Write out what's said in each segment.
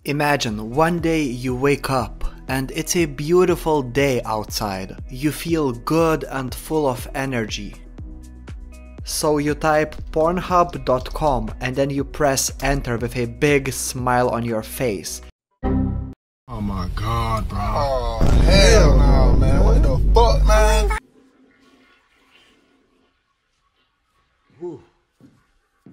Imagine one day you wake up and it's a beautiful day outside. You feel good and full of energy. So you type pornhub.com and then you press enter with a big smile on your face. Oh my god, bro. Oh, hell no, man. What the fuck, man?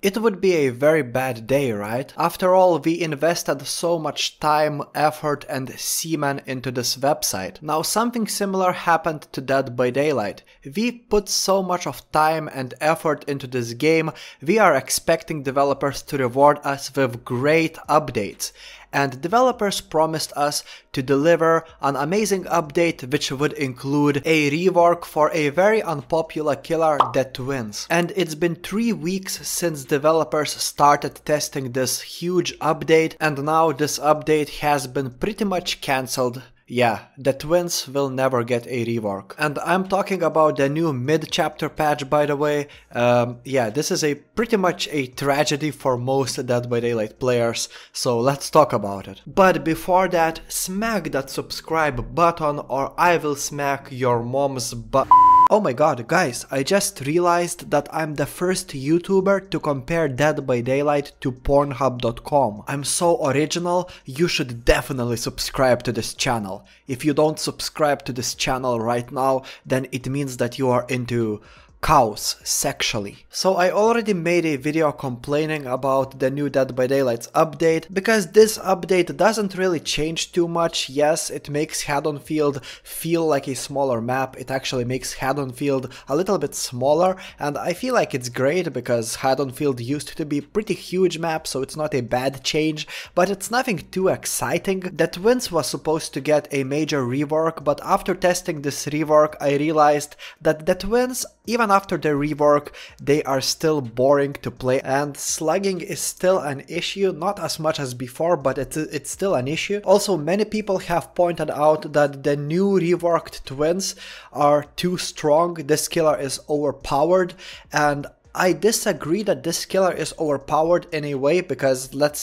It would be a very bad day, right? After all, we invested so much time, effort and semen into this website. Now something similar happened to Dead by Daylight. We put so much of time and effort into this game, we are expecting developers to reward us with great updates. And developers promised us to deliver an amazing update which would include a rework for a very unpopular killer, the twins. And it's been 3 weeks since developers started testing this huge update, and now this update has been pretty much cancelled. Yeah, the twins will never get a rework. And I'm talking about the new mid-chapter patch, by the way. Yeah, this is pretty much a tragedy for most Dead by Daylight players, so let's talk about it. But before that, smack that subscribe button or I will smack your mom's butt. Oh my god, guys, I just realized that I'm the first YouTuber to compare Dead by Daylight to pornhub.com. I'm so original, you should definitely subscribe to this channel. If you don't subscribe to this channel right now, then it means that you are into cows sexually. So I already made a video complaining about the new Dead by Daylight's update, because this update doesn't really change too much. Yes, it makes Haddonfield feel like a smaller map, it actually makes Haddonfield a little bit smaller, and I feel like it's great because Haddonfield used to be a pretty huge map, so it's not a bad change, but it's nothing too exciting. The twins was supposed to get a major rework, but after testing this rework I realized that the twins, even after the rework, they are still boring to play, and slugging is still an issue, not as much as before, but it's still an issue. Also, many people have pointed out that the new reworked twins are too strong, this killer is overpowered, and I disagree that this killer is overpowered in a way, because let's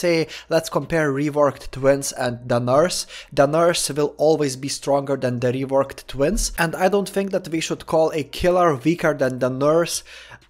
compare reworked twins and the nurse. The nurse will always be stronger than the reworked twins, and I don't think that we should call a killer weaker than the nurse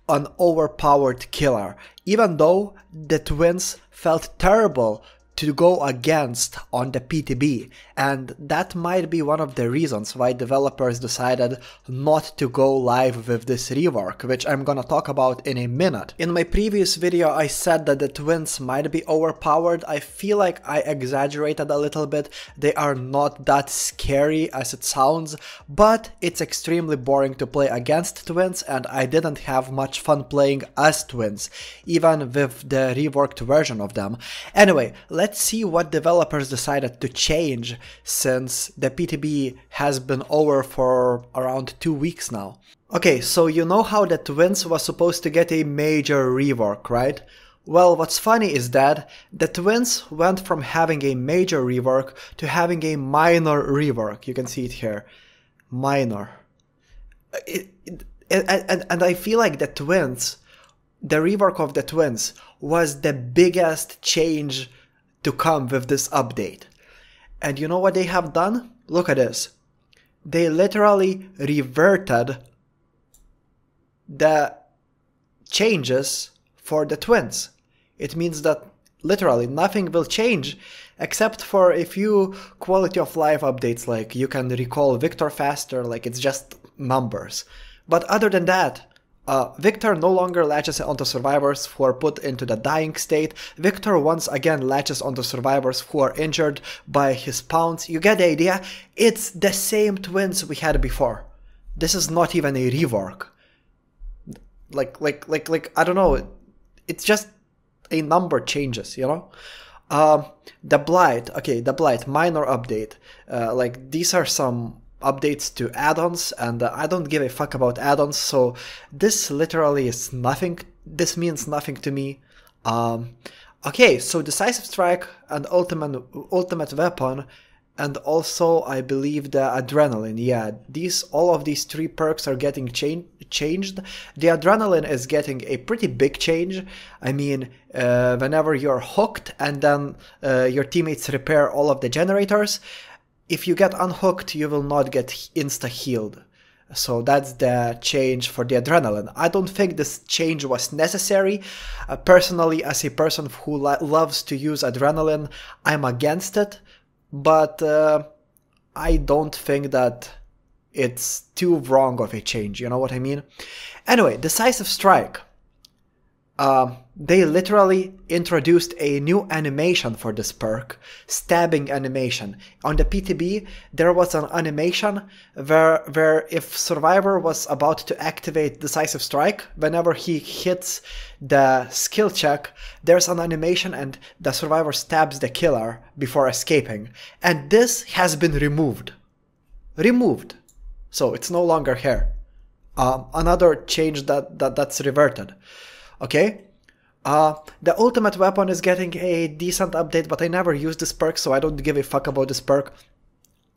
an overpowered killer, even though the twins felt terrible to go against on the PTB, and that might be one of the reasons why developers decided not to go live with this rework, which I'm gonna talk about in a minute. In my previous video I said that the twins might be overpowered. I feel like I exaggerated a little bit, they are not that scary as it sounds, but it's extremely boring to play against twins, and I didn't have much fun playing as twins, even with the reworked version of them. Anyway, let's see what developers decided to change since the PTB has been over for around 2 weeks now. Okay, so you know how the twins was supposed to get a major rework, right? Well, what's funny is that the twins went from having a major rework to having a minor rework. You can see it here. Minor. And I feel like the twins, the rework of the twins was the biggest change to come with this update. And you know what they have done? Look at this. They literally reverted the changes for the twins. It means that literally nothing will change except for a few quality of life updates, like you can recall Victor faster, like it's just numbers. But other than that, Victor no longer latches onto survivors who are put into the dying state. Victor once again latches onto survivors who are injured by his pounds. You get the idea? It's the same twins we had before. This is not even a rework. Like I don't know. It's just a number changes, you know? The Blight, okay, the Blight, minor update. Like these are some updates to add-ons, and I don't give a fuck about add-ons, so this literally is nothing. This means nothing to me. Okay, so Decisive Strike and Ultimate Weapon And also, I believe the adrenaline, yeah, all of these 3 perks are getting changed. The adrenaline is getting a pretty big change. I mean, whenever you're hooked and then your teammates repair all of the generators, if you get unhooked, you will not get insta-healed. So that's the change for the adrenaline. I don't think this change was necessary. Personally, as a person who loves to use adrenaline, I'm against it. But I don't think that it's too wrong of a change, you know what I mean? Anyway, Decisive Strike. They literally introduced a new animation for this perk, stabbing animation. On the PTB, there was an animation where if Survivor was about to activate Decisive Strike, whenever he hits the skill check, there's an animation and the Survivor stabs the killer before escaping. And this has been removed. So it's no longer here. Another change that's reverted. Okay? The ultimate weapon is getting a decent update, but I never used this perk, so I don't give a fuck about this perk.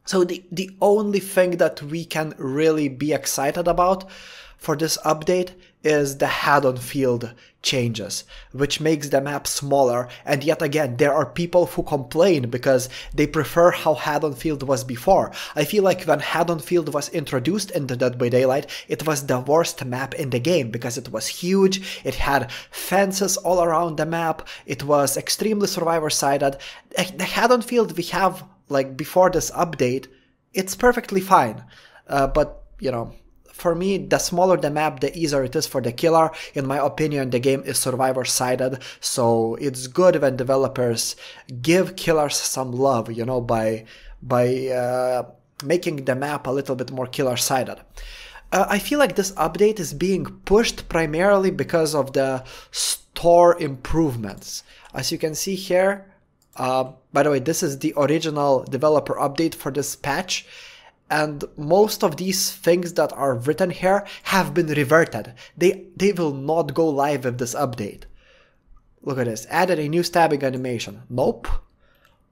So the only thing that we can really be excited about for this update is the Haddonfield changes, which makes the map smaller. And yet again, there are people who complain because they prefer how Haddonfield was before. I feel like when Haddonfield was introduced into Dead by Daylight, it was the worst map in the game because it was huge, it had fences all around the map, it was extremely survivor-sided. The Haddonfield we have, like, before this update, it's perfectly fine. But, you know, for me, the smaller the map, the easier it is for the killer. In my opinion, the game is survivor-sided, so it's good when developers give killers some love, you know, by making the map a little bit more killer-sided. I feel like this update is being pushed primarily because of the store improvements. As you can see here, by the way, this is the original developer update for this patch. And most of these things that are written here have been reverted. They will not go live with this update. Look at this. Added a new stabbing animation. Nope.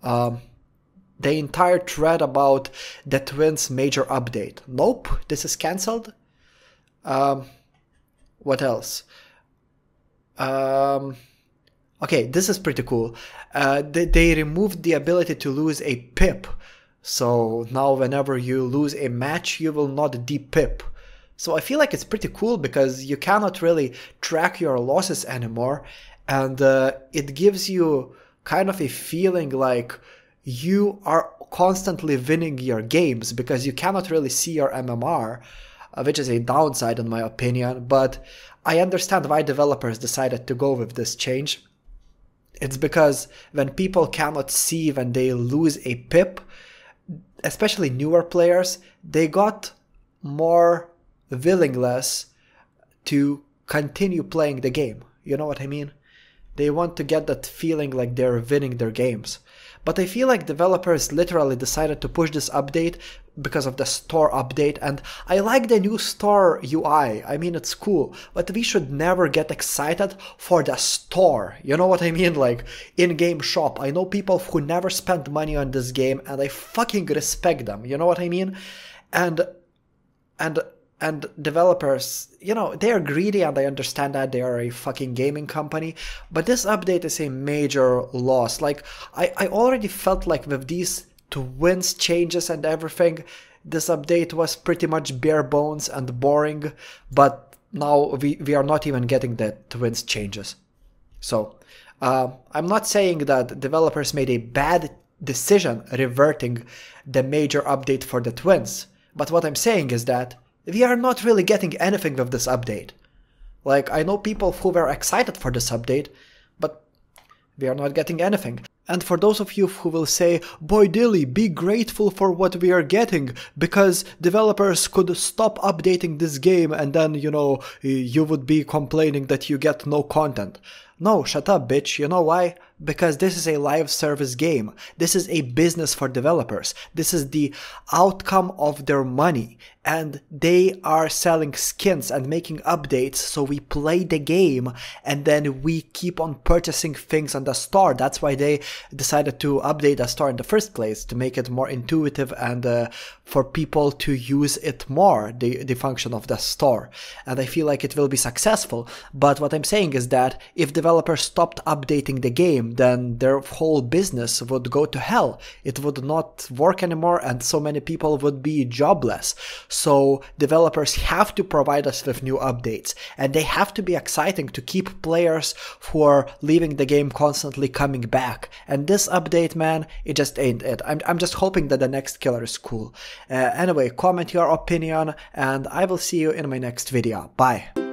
The entire thread about the twins major update. Nope. This is cancelled. What else? Okay, this is pretty cool. They removed the ability to lose a pip. So now whenever you lose a match, you will not de-pip. So I feel like it's pretty cool because you cannot really track your losses anymore. And it gives you kind of a feeling like you are constantly winning your games because you cannot really see your MMR, which is a downside in my opinion. But I understand why developers decided to go with this change. It's because when people cannot see when they lose a pip, especially newer players, they got more willingness to continue playing the game. You know what I mean? They want to get that feeling like they're winning their games. But I feel like developers literally decided to push this update because of the store update, and I like the new store UI. I mean, it's cool, but we should never get excited for the store. You know what I mean? Like, in-game shop. I know people who never spent money on this game, and I fucking respect them. You know what I mean? And developers, you know, they are greedy, and I understand that they are a fucking gaming company, but this update is a major loss. Like, I already felt like with these twins changes and everything, this update was pretty much bare bones and boring, but now we are not even getting the twins changes. So I'm not saying that developers made a bad decision reverting the major update for the twins, but what I'm saying is that we are not really getting anything with this update. Like, I know people who were excited for this update, but we are not getting anything. And for those of you who will say, boy Dilly, be grateful for what we are getting, because developers could stop updating this game and then, you know, you would be complaining that you get no content. No, shut up, bitch. You know why? because this is a live service game. This is a business for developers. This is the outcome of their money, and they are selling skins and making updates, so we play the game and then we keep on purchasing things on the store. That's why they decided to update the store in the first place, to make it more intuitive and for people to use it more, the function of the store. And I feel like it will be successful, but what I'm saying is that if developers stopped updating the game, then their whole business would go to hell. It would not work anymore and so many people would be jobless. So developers have to provide us with new updates, and they have to be exciting to keep players who are leaving the game constantly coming back. And this update, man, it just ain't it. I'm just hoping that the next killer is cool. Anyway, comment your opinion and I will see you in my next video. Bye.